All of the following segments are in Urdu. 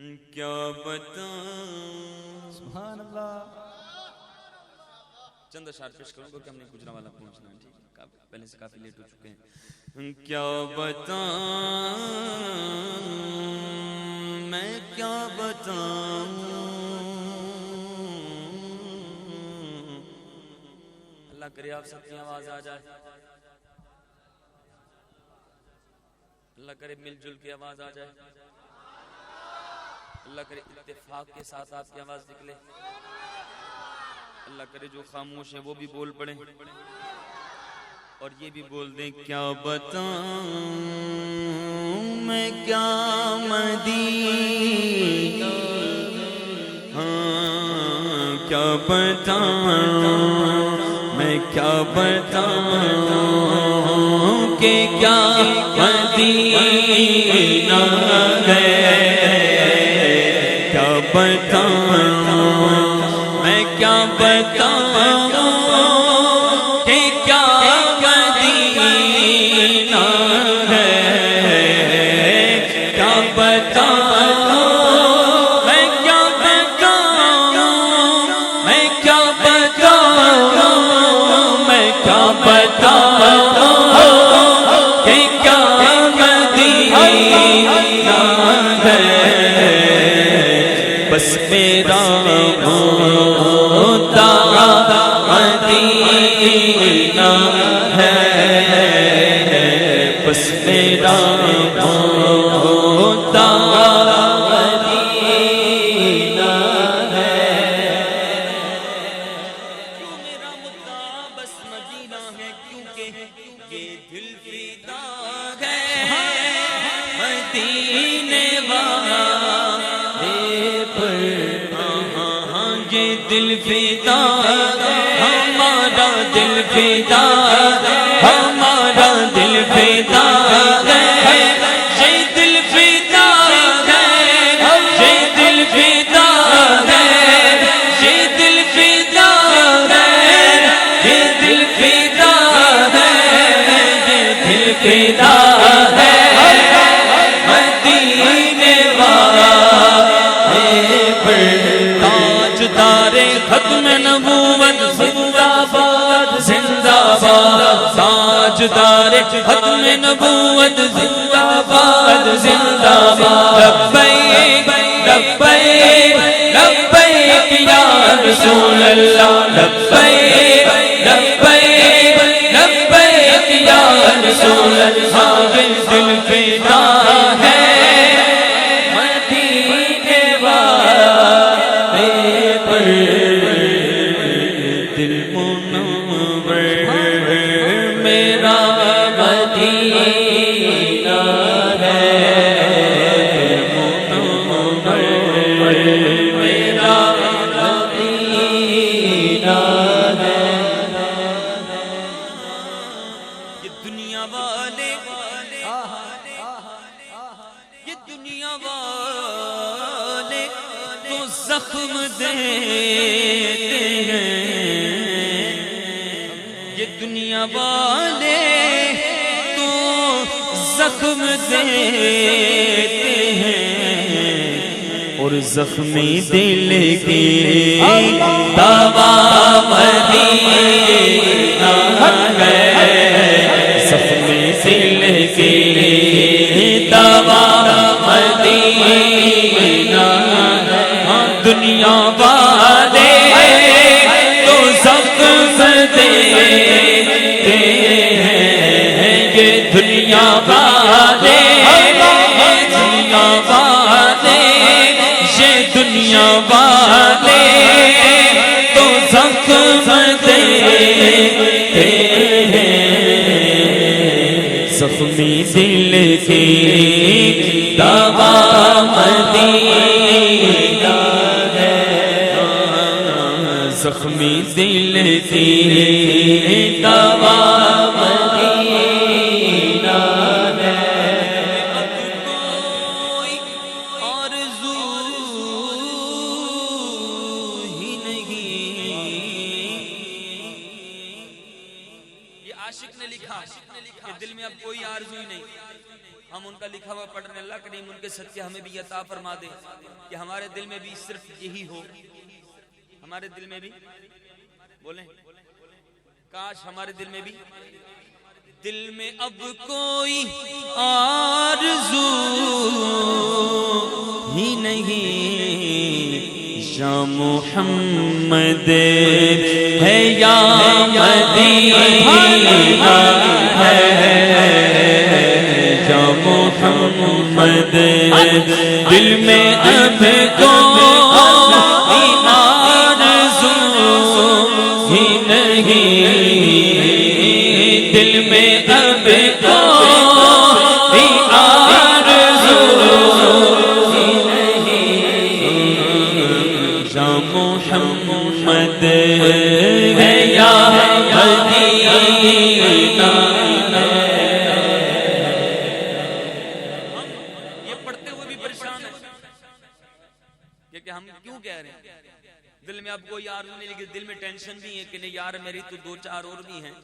کیا بتاؤں. سبحان اللہ. چند اشعار پیش کروں کیونکہ ہم نے گجرا والا پہنچنا ہے. ٹھیک ہے, پہلے سے کافی لیٹ ہو چکے ہیں. کیا بتاؤں میں, کیا بتاؤں. اللہ کرے آپ سب کی آواز آ جائے. اللہ کرے مل جل کی آواز آ جائے. اللہ کرے اتفاق کے ساتھ آپ کی آواز نکلے. اللہ کرے جو خاموش ہیں وہ بھی بول پڑیں اور یہ بھی بول دیں. کیا بتاؤں میں, کیا مدینہ, ہاں کیا بتاؤں میں, کیا بتاؤں کہ کیا مدینہ ہے. کیا بتاؤں میں, کیا بتاؤں کہ کیا مدینہ ہے. کیا بتاؤں میں, کیا بتاؤں میں, کیا بتاؤں میں, کیا بتاؤں کہ کیا مدینہ ہے. بس میرا ہوتا مدینہ ہے. بس میرا ہوتا مدینہ ہے. کیوں میرا مدعا بس مدینہ ہے, کیونکہ یہ دل فدا ہے مدینے والے پر. یہ دل فدا ہمارا, دل فدا ہمارا, دل فدا ہے. یہ دل فدا ہے, یہ دل فدا ہے, یہ دل فدا ہے, یہ دل فدا ہے, یہ دل فدا ہے مدینے والے پر. تاجدار ختم نبوت زندہ باد, زندہ باد. تاجدار ختم نبوت زندہ باد, زندہ باد. لبیک لبیک لبیک یا رسول اللہ. لبیک لبیک لبیک یا رسول اللہ. یہ دل فدا ہے مدینے والے پر. دل منور میرا مدینہ ہے. دل منور میرا مدینہ ہے. یہ دنیا والے, یہ دنیا والے تو زخم دیتے ہیں. یہ دنیا والے تو زخم دیتے ہیں اور زخمی دل کی دوا مدینہ ہے. زخمی دل کی دوا مدینہ ہے. دنیا والے تو زخم دیتے ہیں. یہ دنیا والے, دنیا والے, یہ دنیا والے تو زخم دیتے ہیں. زخمی دل کی دوا مدینہ ہے. زخمی دل کی دوا مدینہ ہے. اب کوئی آرزو ہی نہیں. یہ عاشق نے لکھا کہ دل میں اب کوئی آرزو ہی نہیں. ہم ان کا لکھا ہوا پڑھ رہے ہیں. اللہ کریم ان کے صدقے ہمیں بھی عطا فرما دے کہ ہمارے دل میں بھی صرف یہی ہو. ہمارے دل میں بھی بولیں کاش ہمارے دل میں بھی دل میں اب کوئی آرزو ہی نہیں یا محمد ہے یا مدینہ ہے یا محمد دل میں اب کوئی آرزو ہی نہیں دل میں اب کوئی آرزو ہی نہیں یا محمد ہے یا مدینہ. یہ پڑھتے ہوئے بھی پریشان ہیں کہ ہم کیوں کہہ رہے ہیں دل میں اب کوئی آرزو نہیں, لیکن دل میں ٹینشن بھی ہے کہ نہیں یار میری تو 2-4 اور بھی ہیں,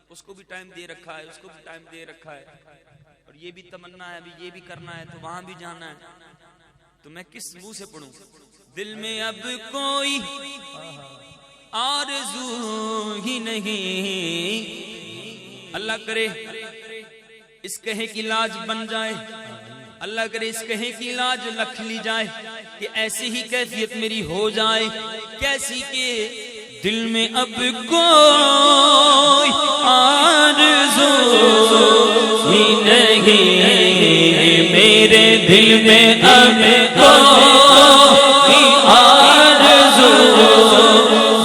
اس کو بھی ٹائم دے رکھا ہے, اس کو بھی ٹائم دے رکھا ہے, اور یہ بھی تمنا ہے ابھی یہ بھی کرنا ہے تو وہاں بھی جانا ہے, تو میں کس منہ سے پڑھوں؟ دل میں اب کوئی آرزو ہی نہیں. اللہ کرے اس کہے کی لاج بن جائے, اللہ کرے اس کہے کی لاج لکھ لی جائے کہ ایسی ہی کیفیت میری ہو جائے کیسی کہ دل میں اب کوئی آرزو ہی نہیں میرے دل میں اب کوئی آرزو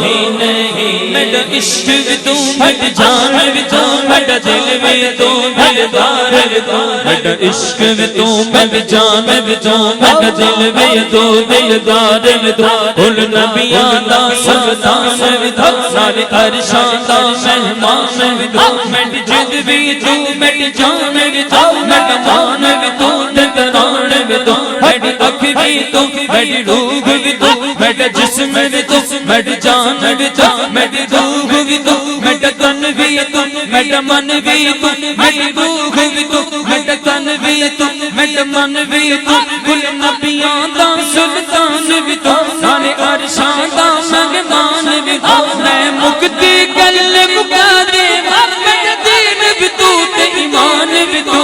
ہی نہیں. میرا عشق بھی تو میرا جان بھی تو میرا دل بھی تو میرا دار بھی تو میرا عشق بھی تو میرا جان بھی تو میرا دل بھی تو میرا دار بھی تو ان نبیاں دا سلطان بھی تو سارے عرشاں دا مہمان بھی تو میری جد بھی تو میری جان بھی تو میرا مان بھی تو دلدران بھی تو میری اکھ بھی تو میری روح بھی تو میرا جسم بھی تو میری جان بھی تو میری روح بھی تو میرا تن بھی تو میرا من بھی تو میری روح بھی تو میرا تن بھی تو میرا من بھی تو کل نبیاں دا سلطان بھی تو سارے عرشاں دا مہمان بھی تو میں مکتی گل مکا دے میرا دین بھی تو تے ایمان بھی تو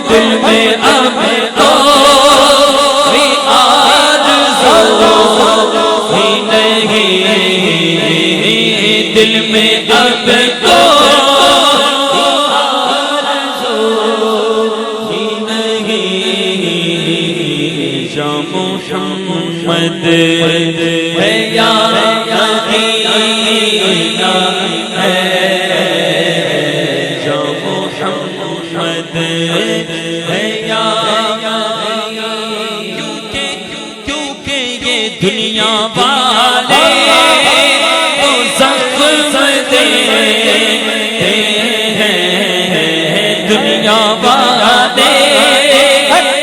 دل میں اب کوئی آرزو ہی نہیں دل میں اب کوئی آرزو ہی نہیں یا محمد ہے یا مدینہ ہے یا محمد ہے یا کیونکہ یہ دنیا والے تو زخم دیتے ہیں دنیا والے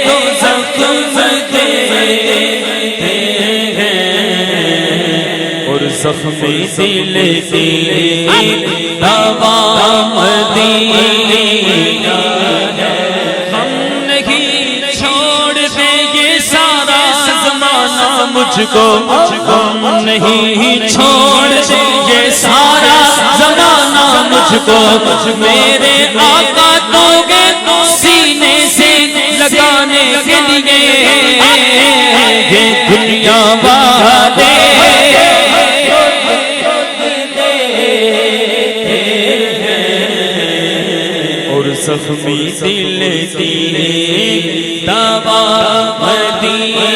تو زخم دیتے ہیں اور زخم دل کی دوا مدینہ ہے. ہم نہیں چھوڑ دیں یہ سارا زمانہ مجھ کو ہم نہیں چھوڑ دیں یہ سارا زمانہ مجھ کو میرے آقا تو گے سینے سے لگانے کے لیے یہ دنیا والے زخمی دل کی دوا مدینہ